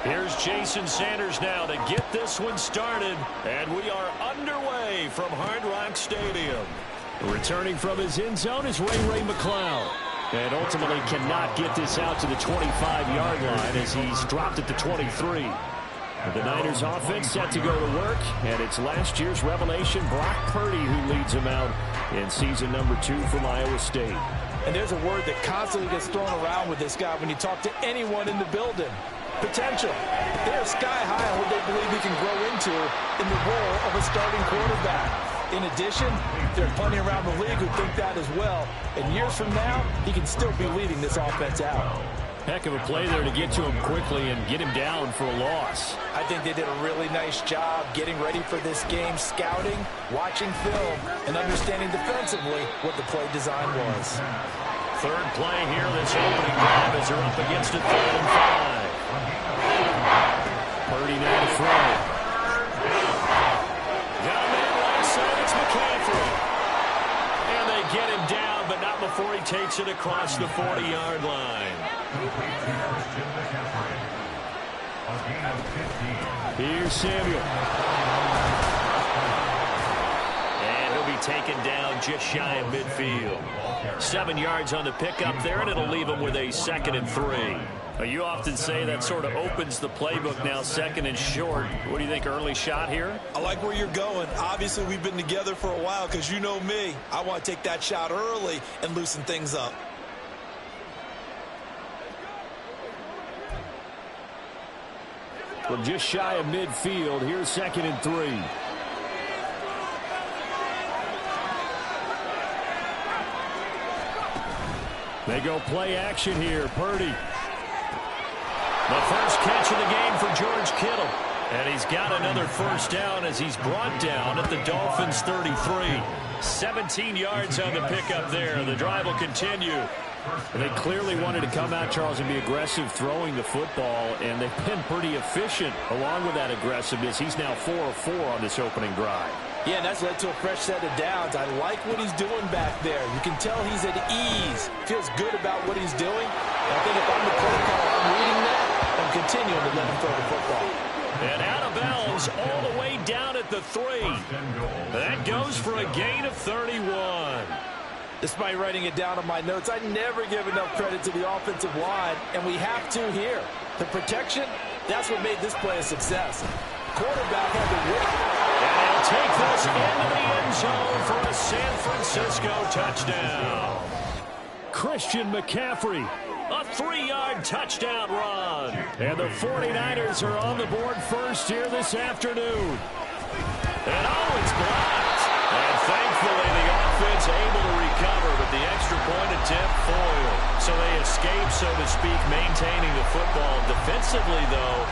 Here's Jason Sanders now to get this one started. And we are underway from Hard Rock Stadium. Returning from his end zone is Ray McCloud. And ultimately cannot get this out to the 25-yard line as he's dropped at the 23. The Niners offense set to go to work, and it's last year's revelation, Brock Purdy, who leads them out in season number 2 from Iowa State. And there's a word that constantly gets thrown around with this guy when you talk to anyone in the building. Potential. They're sky high on what they believe he can grow into in the role of a starting quarterback. In addition, there are plenty around the league who think that as well. And years from now, he can still be leading this offense out. Heck of a play there to get to him quickly and get him down for a loss. I think they did a really nice job getting ready for this game, scouting, watching film, and understanding defensively what the play design was. Third play here, this opening drive as they're up against a 3rd and 5. Purdy now to throw. Got a man right side, it's McCaffrey. And they get him down, but not before he takes it across the 40-yard line. Here's Samuel. And he'll be taken down just shy of midfield. 7 yards on the pickup there, and it'll leave him with a 2nd and 3. You often say that sort of opens the playbook now, 2nd and short. What do you think, early shot here? I like where you're going. Obviously, we've been together for a while because you know me. I want to take that shot early and loosen things up. Well, just shy of midfield. Here's 2nd and 3. They go play action here. Purdy. The first catch of the game for George Kittle. And he's got another first down as he's brought down at the Dolphins' 33. 17 yards on the pickup there. The drive will continue. They clearly wanted to come out, Charles, and be aggressive throwing the football, and they've been pretty efficient along with that aggressiveness. He's now 4 of 4 on this opening drive. Yeah, and that's led to a fresh set of downs. I like what he's doing back there. You can tell he's at ease. Feels good about what he's doing. And I think if I'm the play caller, I'm reading that and continuing to let him throw the football. And out of bounds all the way down at the 3. That goes for a gain of 31. Despite writing it down on my notes, I never give enough credit to the offensive line, and we have to here. The protection, that's what made this play a success. Quarterback had to wait. And they'll take this into the end zone for a San Francisco touchdown. Christian McCaffrey, a 3-yard touchdown run. And the 49ers are on the board first here this afternoon. And oh, it's blocked. And thankfully the offense able to recover, but the extra point attempt foiled. So they escape, so to speak, maintaining the football. Defensively, though,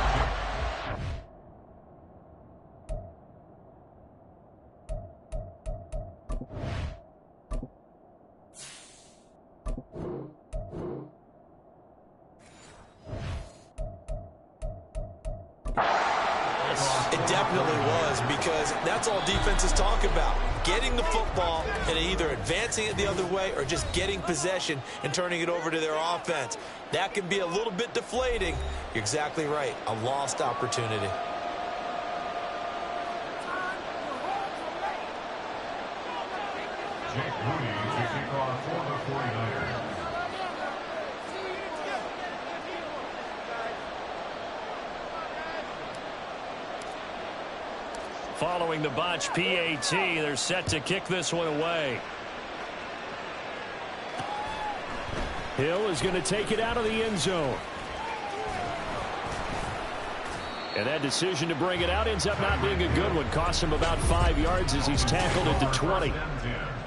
It definitely was, because that's all defenses talk about. Getting the football and either advancing it the other way or just getting possession and turning it over to their offense. That can be a little bit deflating. You're exactly right. A lost opportunity. Jake Moody to kick off for the 49ers. following the botch PAT, they're set to kick this one away. Hill is going to take it out of the end zone. And that decision to bring it out ends up not being a good one. Costs him about 5 yards as he's tackled at the 20.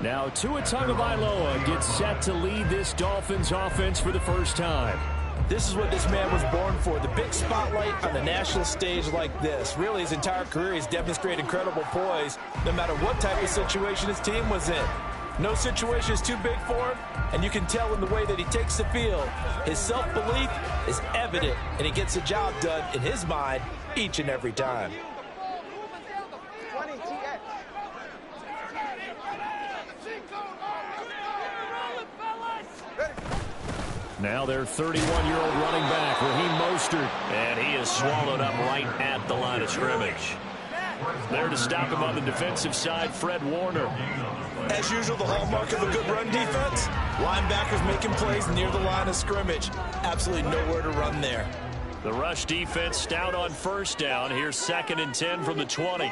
Now Tua Tagovailoa gets set to lead this Dolphins offense for the first time. This is what this man was born for, the big spotlight on the national stage like this. Really, his entire career, he's demonstrated incredible poise, no matter what type of situation his team was in. No situation is too big for him, and you can tell in the way that he takes the field. His self-belief is evident, and he gets the job done in his mind each and every time. Now their 31-year-old running back, Raheem Mostert. And he is swallowed up right at the line of scrimmage. There to stop him on the defensive side, Fred Warner. As usual, the hallmark of a good run defense, linebackers making plays near the line of scrimmage. Absolutely nowhere to run there. The rush defense stout on first down. Here's 2nd and 10 from the 20.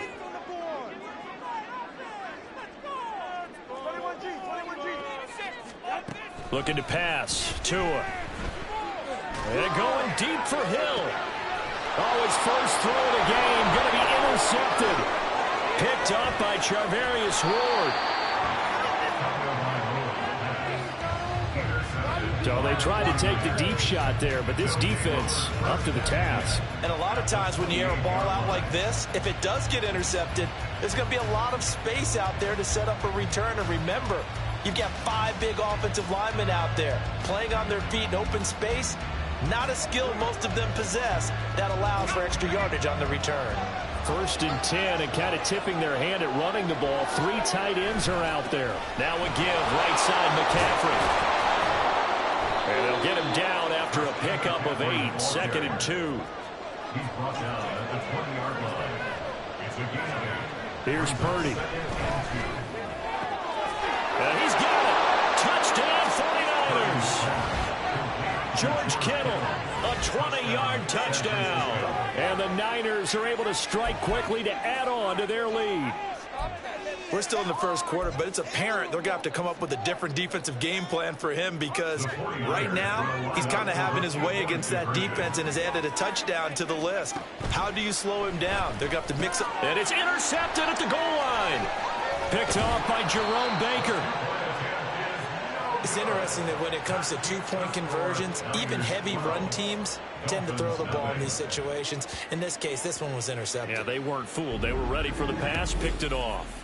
Looking to pass. Tua. And going deep for Hill. Oh, his first throw of the game. Going to be intercepted. Picked up by Charvarius Ward. So they tried to take the deep shot there, but this defense up to the task. And a lot of times when you air a ball out like this, if it does get intercepted, there's going to be a lot of space out there to set up a return. And remember, you've got 5 big offensive linemen out there playing on their feet in open space. Not a skill most of them possess that allows for extra yardage on the return. 1st and 10, and kind of tipping their hand at running the ball. 3 tight ends are out there. Now a give, right side McCaffrey. And they'll get him down after a pickup of 8. 2nd and 2. He's brought down at the 20-yard line. It's a gain. Here's Purdy. And he's got it. Touchdown 49ers. George Kittle, a 20-yard touchdown. And the Niners are able to strike quickly to add on to their lead. We're still in the first quarter, but it's apparent they're going to have to come up with a different defensive game plan for him because right now he's kind of having his way against that defense and has added a touchdown to the list. How do you slow him down? They're going to have to mix up. And it's intercepted at the goal line. Picked off by Jerome Baker. It's interesting that when it comes to 2-point conversions, even heavy run teams tend to throw the ball in these situations. In this case, this one was intercepted. Yeah, they weren't fooled. They were ready for the pass, picked it off.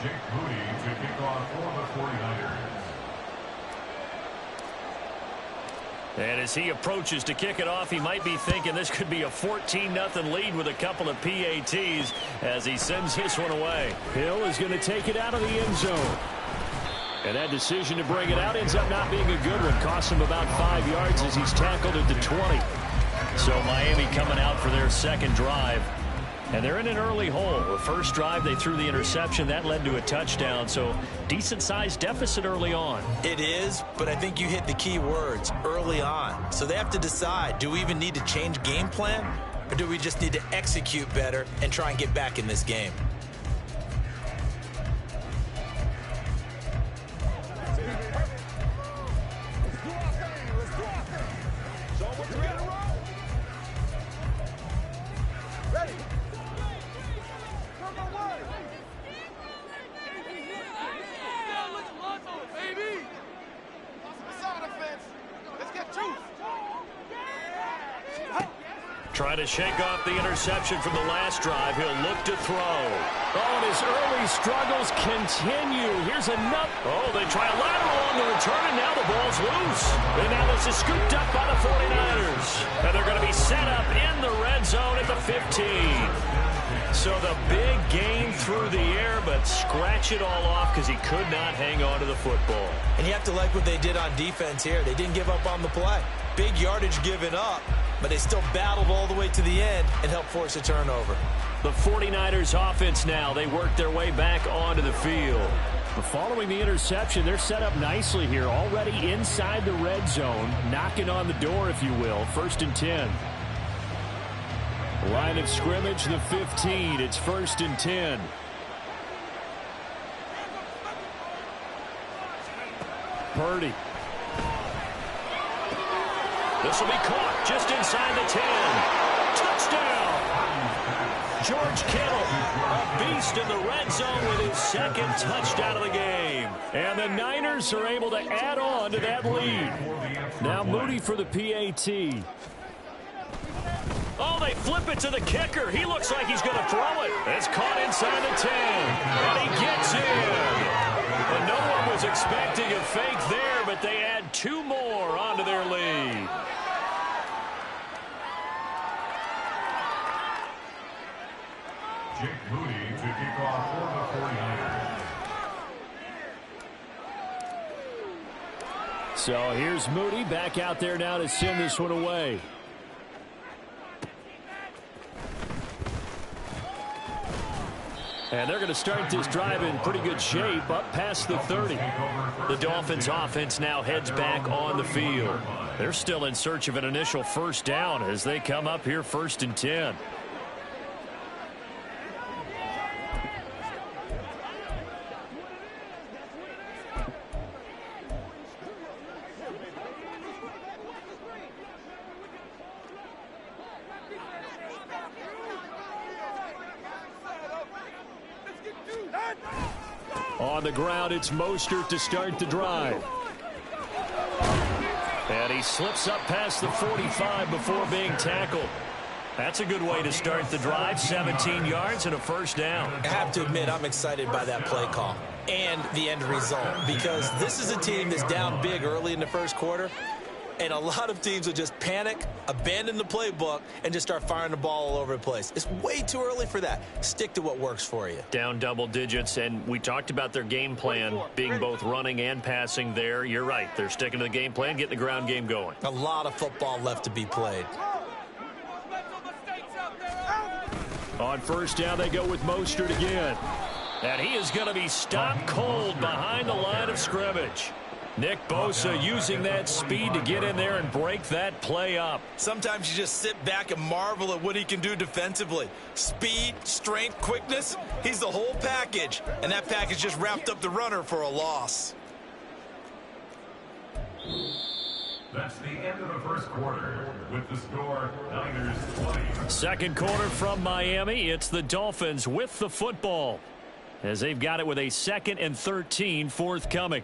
Jake Moody to kick off for the 49ers. And as he approaches to kick it off, he might be thinking this could be a 14-0 lead with a couple of PATs as he sends this one away. Hill is going to take it out of the end zone. And that decision to bring it out ends up not being a good one. Costs him about 5 yards as he's tackled at the 20. So Miami coming out for their second drive. And they're in an early hole. The first drive, they threw the interception. That led to a touchdown. So decent-sized deficit early on. It is, but I think you hit the key words, early on. So they have to decide, do we even need to change game plan? Or do we just need to execute better and try and get back in this game? Trying to shake off the interception from the last drive. He'll look to throw. Oh, and his early struggles continue. Here's another. Oh, they try a lateral on the return, and now the ball's loose. And now this is scooped up by the 49ers. And they're going to be set up in the red zone at the 15. So the big gain through the air, but scratch it all off because he could not hang on to the football. And you have to like what they did on defense here. They didn't give up on the play. Big yardage given up, but they still battled all the way to the end and helped force a turnover. The 49ers offense now, they work their way back onto the field. But following the interception, they're set up nicely here, already inside the red zone, knocking on the door, if you will. 1st and 10. Line of scrimmage, the 15. It's 1st and 10. Purdy. This will be caught just inside the 10. Touchdown! George Kittle, a beast in the red zone with his second touchdown of the game. And the Niners are able to add on to that lead. Now Moody for the PAT. Oh, they flip it to the kicker. He looks like he's going to throw it. It's caught inside the 10. And he gets in. expecting a fake there, but they add 2 more onto their lead. Jake Moody to kick off for the 49ers. So here's Moody back out there now to send this one away. And they're going to start this drive in pretty good shape up past the 30. The Dolphins offense now heads back on the field. They're still in search of an initial first down as they come up here 1st and 10. On the ground, it's Mostert to start the drive. And he slips up past the 45 before being tackled. That's a good way to start the drive. 17 yards and a first down. I have to admit, I'm excited by that play call and the end result, because this is a team that's down big early in the first quarter, and a lot of teams will just panic, abandon the playbook, and just start firing the ball all over the place. It's way too early for that. Stick to what works for you. Down double digits, and we talked about their game plan being both running and passing there. You're right. They're sticking to the game plan, getting the ground game going. A lot of football left to be played. On first down, they go with Mostert again. And he is going to be stopped cold behind the line of scrimmage. Nick Bosa using that speed to get in there and break that play up. Sometimes you just sit back and marvel at what he can do defensively. Speed, strength, quickness, he's the whole package. And that package just wrapped up the runner for a loss. That's the end of the first quarter with the score Niners 20. Second quarter from Miami. It's the Dolphins with the football as they've got it with a 2nd and 13 forthcoming.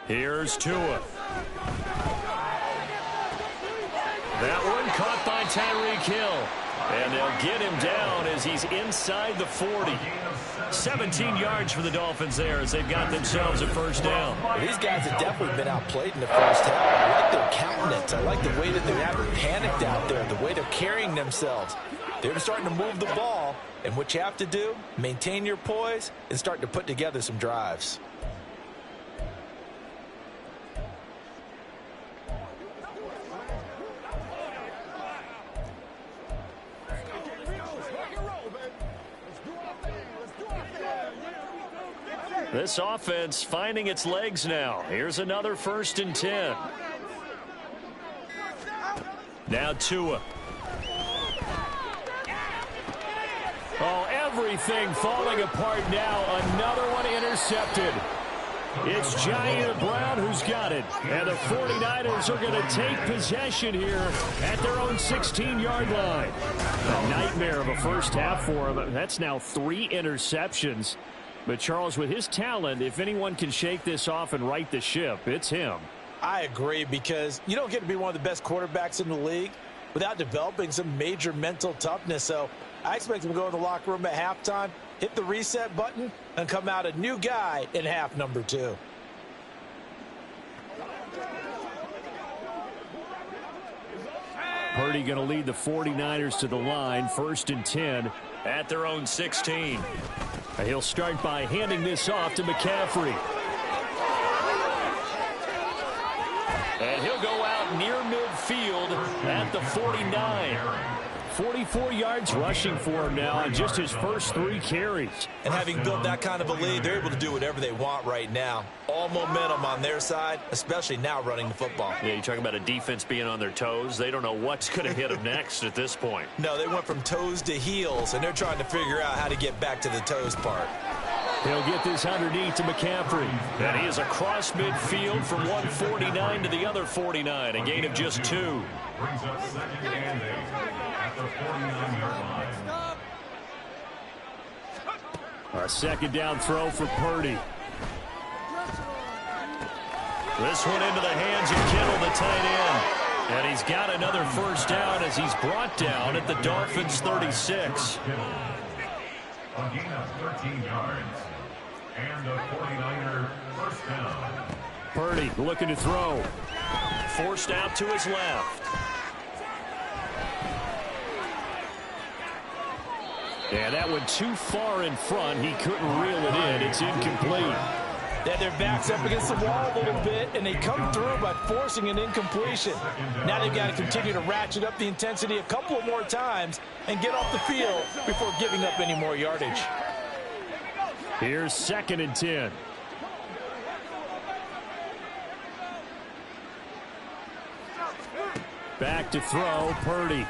Here's Tua. That one caught by Tyreek Hill. And they'll get him down as he's inside the 40. 17 yards for the Dolphins there as they've got themselves a first down. Well, these guys have definitely been outplayed in the first half. I like their countenance. I like the way that they haven't panicked out there, the way they're carrying themselves. They're starting to move the ball, and what you have to do, maintain your poise and start to put together some drives. This offense finding its legs now. Here's another 1st and 10. Now Tua. Oh, everything falling apart now. Another one intercepted. It's Jair Brown who's got it. And the 49ers are going to take possession here at their own 16-yard line. A nightmare of a first half for him. That's now 3 interceptions. But, Charles, with his talent, if anyone can shake this off and right the ship, it's him. I agree, because you don't get to be one of the best quarterbacks in the league without developing some major mental toughness. So I expect him to go in the locker room at halftime, hit the reset button, and come out a new guy in half number 2. Purdy going to lead the 49ers to the line, 1st and 10 at their own 16. He'll start by handing this off to McCaffrey. And he'll go out near midfield at the 49. 44 yards rushing for him now on just his first 3 carries. And having built that kind of a lead, they're able to do whatever they want right now. All momentum on their side, especially now running the football. Yeah, you talk about a defense being on their toes. They don't know what's going to hit them next at this point. No, they went from toes to heels, and they're trying to figure out how to get back to the toes part. He'll get this underneath to McCaffrey. And he is across midfield from one 49 to the other 49. A gain of just 2. Brings up 2nd and 8 at the 49-yard line. A 2nd down throw for Purdy. This one into the hands of Kittle, the tight end. And he's got another 1st down as he's brought down at the Dolphins' 36. A gain of 13 yards. And a 49er 1st down. Purdy looking to throw. Forced out to his left. Yeah, that went too far in front. He couldn't reel it in. It's incomplete. Yeah, their back's up against the wall a little bit, and they come through by forcing an incompletion. Now they've got to continue to ratchet up the intensity a couple of more times and get off the field before giving up any more yardage. Here's 2nd and 10. Back to throw, Purdy.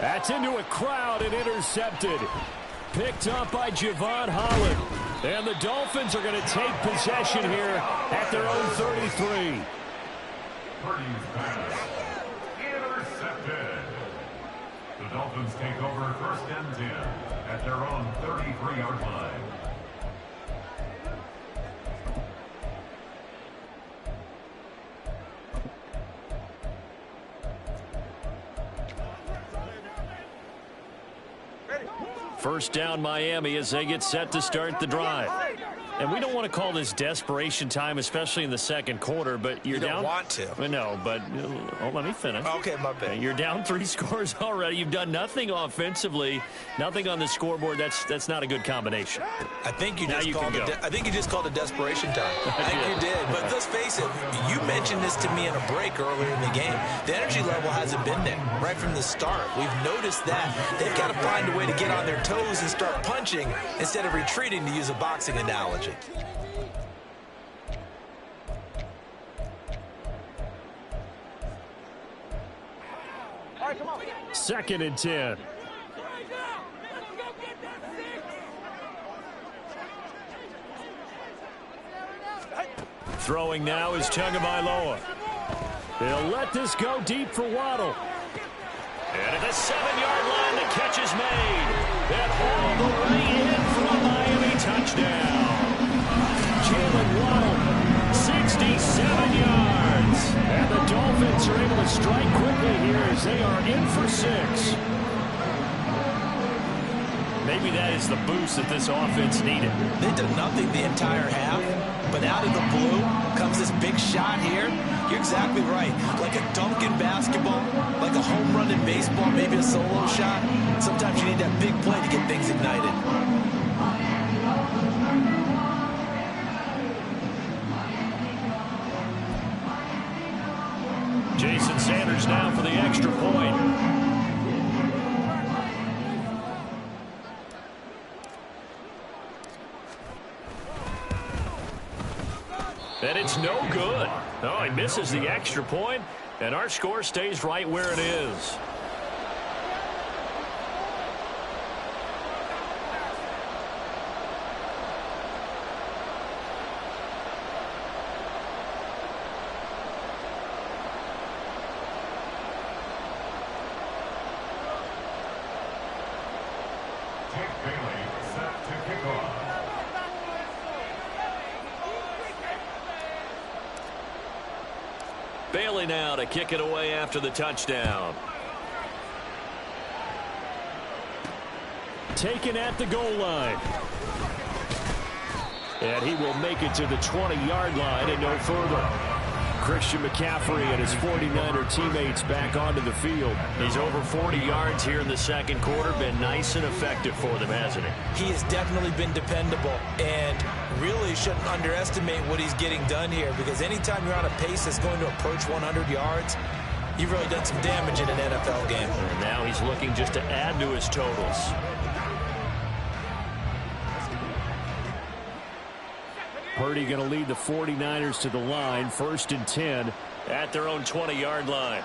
That's into a crowd and intercepted. Picked up by Javon Holland. And the Dolphins are going to take possession here at their own 33. Purdy's pass. Intercepted. The Dolphins take over 1st and 10 at their own 33-yard line. First down Miami as they get set to start the drive. And we don't want to call this desperation time, especially in the 2nd quarter, but you're You don't down. want to. No, but let me finish. Okay, my bad. You're down 3 scores already. You've done nothing offensively, nothing on the scoreboard. That's not a good combination. I think you Now just you called can it. go. I think you just called it desperation time. I think you did. But let's face it. You mentioned this to me in a break earlier in the game. The energy level hasn't been there right from the start. We've noticed that they've got to find a way to get on their toes and start punching instead of retreating, to use a boxing analogy. 2nd and 10. Throwing now is Tagovailoa. They'll let this go deep for Waddle. And at the 7-yard line, the catch is made. And all the way in for a Miami touchdown. Jalen Waddle, 67 yards. And the Dolphins are able to strike quickly here as they are in for 6. Maybe that is the boost that this offense needed. They did nothing the entire half, but out of the blue comes this big shot here. You're exactly right. Like a dunk in basketball, like a home run in baseball, maybe a solo shot. Sometimes you need that big play to get things ignited. Jason Sanders now for the extra point. And it's no good. Oh, he misses the extra point, and our score stays right where it is. Bailey now to kick it away after the touchdown. Taken at the goal line. And he will make it to the 20-yard line and no further. Christian McCaffrey and his 49er teammates back onto the field. He's over 40 yards here in the 2nd quarter. Been nice and effective for them, hasn't he? He has definitely been dependable, and really shouldn't underestimate what he's getting done here, because anytime you're on a pace that's going to approach 100 yards, you've really done some damage in an NFL game. And now he's looking just to add to his totals. Purdy going to lead the 49ers to the line. 1st and 10 at their own 20-yard line.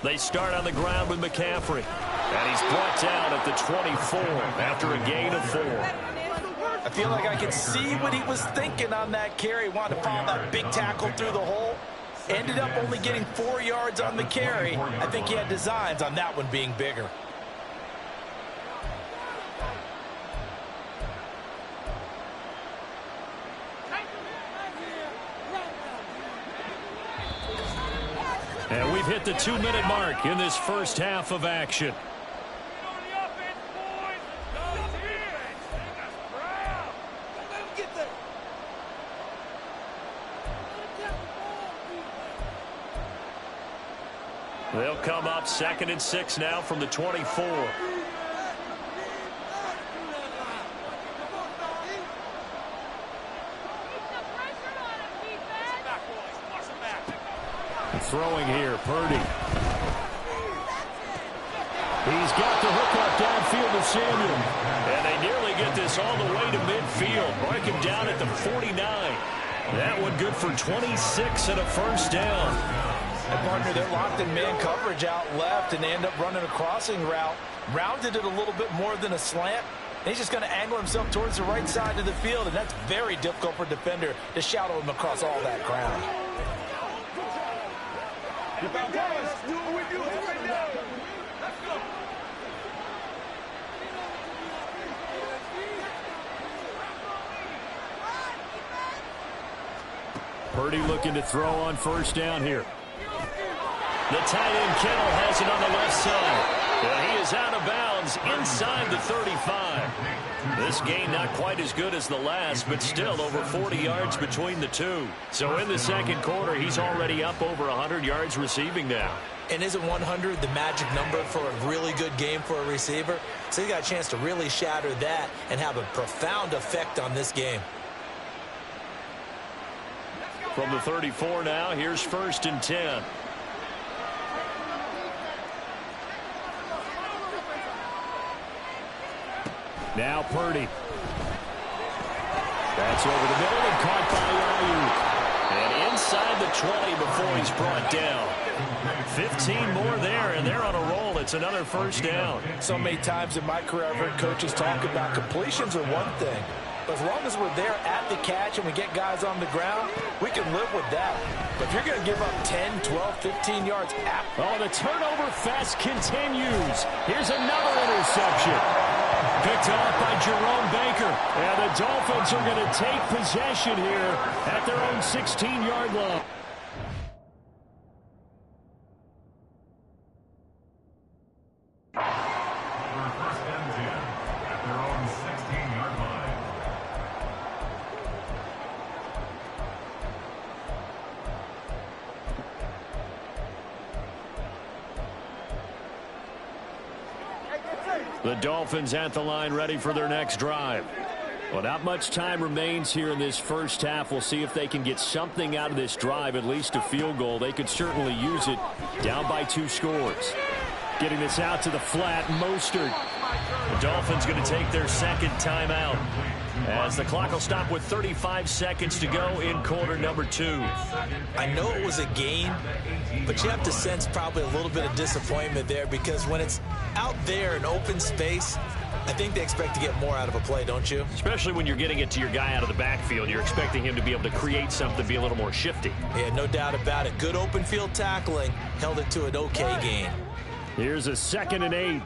They start on the ground with McCaffrey. And he's brought down at the 24 after a gain of 4. I feel like I could see what he was thinking on that carry. Wanted to follow that big tackle through the hole. Ended up only getting 4 yards on the carry. I think he had designs on that one being bigger. And we've hit the 2-minute mark in this first half of action. They'll come up 2nd and 6 now from the 24. Throwing here, Purdy. He's got the hook up downfield to Samuel. And they nearly get this all the way to midfield. Mark him down at the 49. That one good for 26 and a first down. And partner, they're locked in man coverage out left, and they end up running a crossing route. Rounded it a little bit more than a slant. And he's just going to angle himself towards the right side of the field, and that's very difficult for a defender to shadow him across all that ground. Purdy looking to throw on first down here. The tight end Kittle has it on the left side. And he is out of bounds inside the 35. This game not quite as good as the last, but still over 40 yards between the two. So in the second quarter, he's already up over 100 yards receiving now. And isn't 100 the magic number for a really good game for a receiver? So he got a chance to really shatter that and have a profound effect on this game. From the 34 now, here's 1st and 10. Now Purdy. That's over the middle and caught by Ayuk. And inside the 20 before he's brought down. 15 more there, and they're on a roll. It's another first down. So many times in my career, I've heard coaches talk about completions are one thing. But as long as we're there at the catch and we get guys on the ground, we can live with that. But if you're going to give up 10, 12, 15 yards after. Oh, the turnover fest continues. Here's another interception. Picked off by Jerome Baker. And the Dolphins are going to take possession here at their own 16-yard line. The Dolphins at the line ready for their next drive. Well, not much time remains here in this first half. We'll see if they can get something out of this drive, at least a field goal. They could certainly use it down by 2 scores. Getting this out to the flat, Mostert. The Dolphins going to take their second timeout as the clock will stop with 35 seconds to go in quarter number 2. I know it was a game, but you have to sense probably a little bit of disappointment there because when it's out there in open space, I think they expect to get more out of a play, don't you? Especially when you're getting it to your guy out of the backfield. You're expecting him to be able to create something, be a little more shifty. Yeah, no doubt about it. Good open field tackling held it to an okay gain. Here's a 2nd and 8.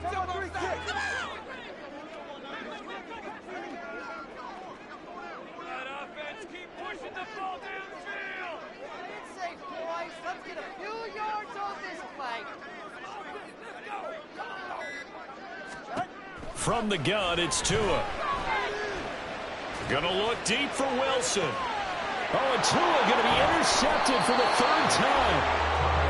From the gun, it's Tua. Gonna look deep for Wilson. Oh, and Tua gonna be intercepted for the 3rd time.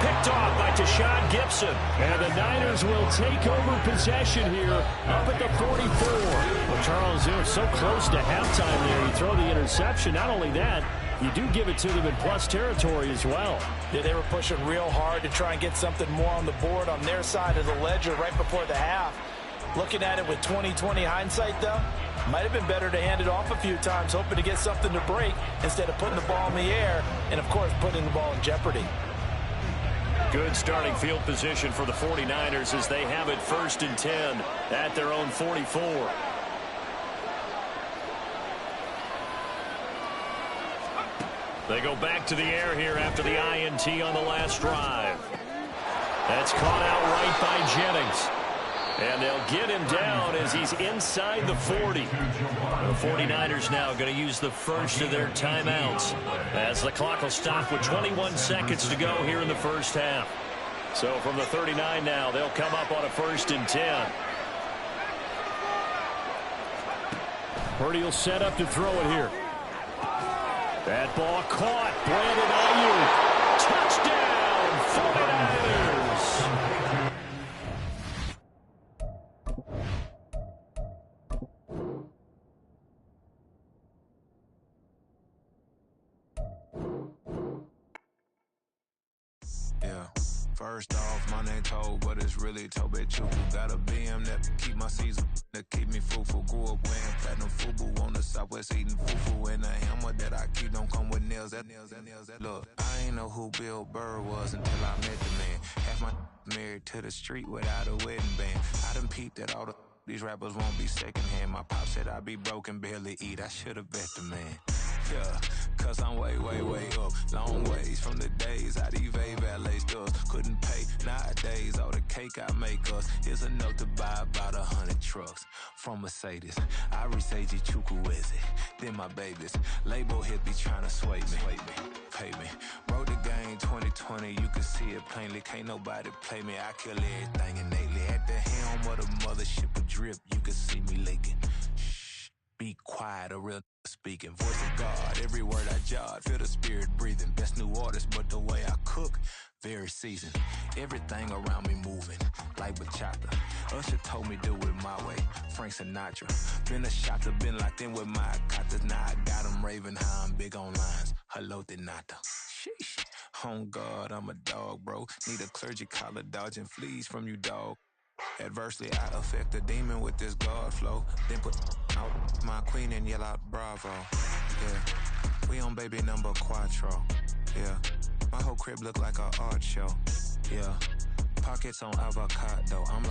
Picked off by Tashawn Gibson. And the Niners will take over possession here up at the 44. Well, Charles, they were so close to halftime there. You throw the interception. Not only that, you do give it to them in plus territory as well. Yeah, they were pushing real hard to try and get something more on the board on their side of the ledger right before the half. Looking at it with 20/20 hindsight, though, might have been better to hand it off a few times, hoping to get something to break instead of putting the ball in the air and, of course, putting the ball in jeopardy. Good starting field position for the 49ers as they have it 1st and 10 at their own 44. They go back to the air here after the INT on the last drive. That's caught out right by Jennings. And they'll get him down as he's inside the 40. The 49ers now going to use the first of their timeouts as the clock will stop with 21 seconds to go here in the first half. So from the 39 now, they'll come up on a 1st and 10. Purdy will set up to throw it here. That ball caught. Brandon Ayuk. Touchdown, 49ers. Yeah. First off, my name Toad, but it's really Tobe Chuku. Got a BM that keep my season, that keep me fruitful. Grew up wearing platinum FUBU on the Southwest eating fufu. And a hammer that I keep don't come with nails. Look, I ain't know who Bill Burr was until I met the man. Half my married to the street without a wedding band. I done peeped at all these rappers won't be secondhand. My pop said I'd be broken, barely eat. I should've bet the man. Yeah, cause I'm way up. Long ways from the days I eBay valet stores. Couldn't pay nowadays. All the cake I make us is enough to buy about 100 trucks from Mercedes. I resage Chukwueze, then my babies. Label hit be trying to sway me. Pay me. Wrote the game 2020, you can see it plainly. Can't nobody play me. I kill everything innately. At the helm of the mothership of drip, you can see me leaking. Shh, be quiet, a real speaking. Voice of God, every word I jot. Feel the spirit breathing. Best new artist, but the way I cook, very seasoned. Everything around me moving, like bachata. Usher told me do it my way. Frank Sinatra. Been a shotter, been locked in with my katas. Now I got them raving how I'm big on lines. Hello, Denata. Sheesh. On God, I'm a dog, bro. Need a clergy collar, dodging fleas from you, dog. Adversely, I affect the demon with this God flow. Then put out my queen and yell out bravo. Yeah, we on baby number quattro. Yeah, my whole crib look like a art show. Yeah, pockets on avocado. I'm like